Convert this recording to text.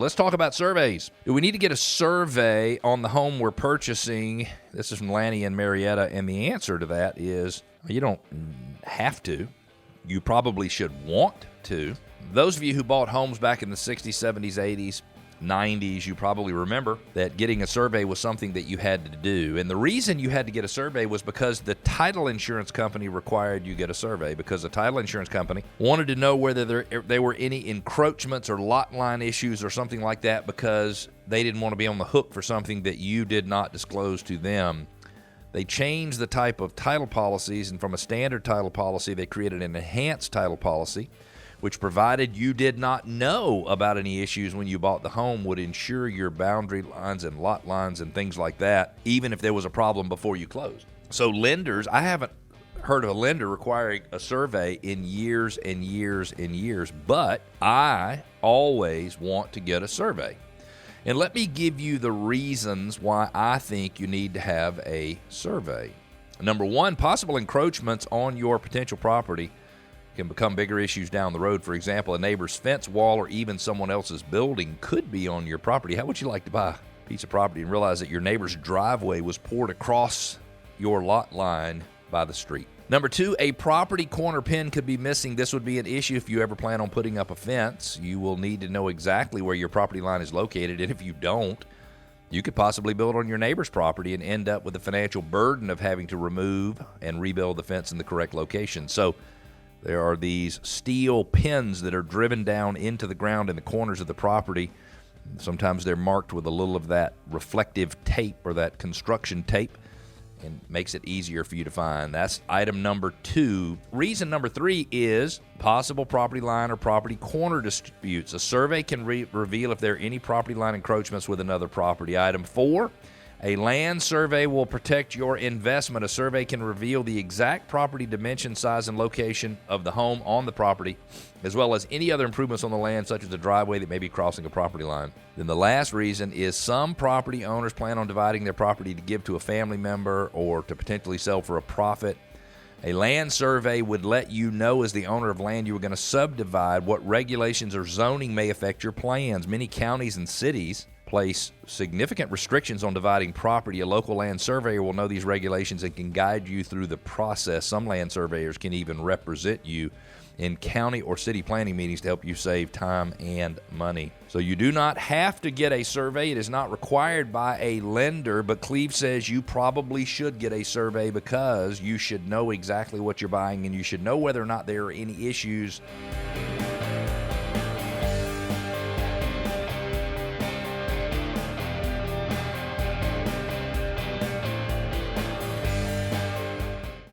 Let's talk about surveys. Do we need to get a survey on the home we're purchasing? This is from Lanny and Marietta, and the answer to that is you don't have to. You probably should want to. Those of you who bought homes back in the 60s, 70s, 80s, 90s, you probably remember that getting a survey was something that you had to do. And the reason you had to get a survey was because the title insurance company required you get a survey, because the title insurance company wanted to know whether there were any encroachments or lot line issues or something like that, because they didn't want to be on the hook for something that you did not disclose to them. They changed the type of title policies, and from a standard title policy, they created an enhanced title policy, which, provided you did not know about any issues when you bought the home, would ensure your boundary lines and lot lines and things like that, even if there was a problem before you closed. So lenders, I haven't heard of a lender requiring a survey in years and years and years, but I always want to get a survey. And let me give you the reasons why I think you need to have a survey. Number one, possible encroachments on your potential property can become bigger issues down the road. For example, a neighbor's fence wall or even someone else's building could be on your property. How would you like to buy a piece of property and realize that your neighbor's driveway was poured across your lot line by the street? Number two, a property corner pin could be missing. This would be an issue if you ever plan on putting up a fence. You will need to know exactly where your property line is located, and if you don't, you could possibly build on your neighbor's property and end up with the financial burden of having to remove and rebuild the fence in the correct location. So there are these steel pins that are driven down into the ground in the corners of the property. Sometimes they're marked with a little of that reflective tape or that construction tape, and makes it easier for you to find. That's item number two. Reason number three is possible property line or property corner disputes. A survey can reveal if there are any property line encroachments with another property. Item four, a land survey will protect your investment. A survey can reveal the exact property dimension, size, and location of the home on the property, as well as any other improvements on the land, such as a driveway that may be crossing a property line. Then the last reason is some property owners plan on dividing their property to give to a family member or to potentially sell for a profit. A land survey would let you know, as the owner of land you are going to subdivide, what regulations or zoning may affect your plans. Many counties and cities place significant restrictions on dividing property. A local land surveyor will know these regulations and can guide you through the process. Some land surveyors can even represent you in county or city planning meetings to help you save time and money. So you do not have to get a survey. It is not required by a lender, but Cleve says you probably should get a survey because you should know exactly what you're buying, and you should know whether or not there are any issues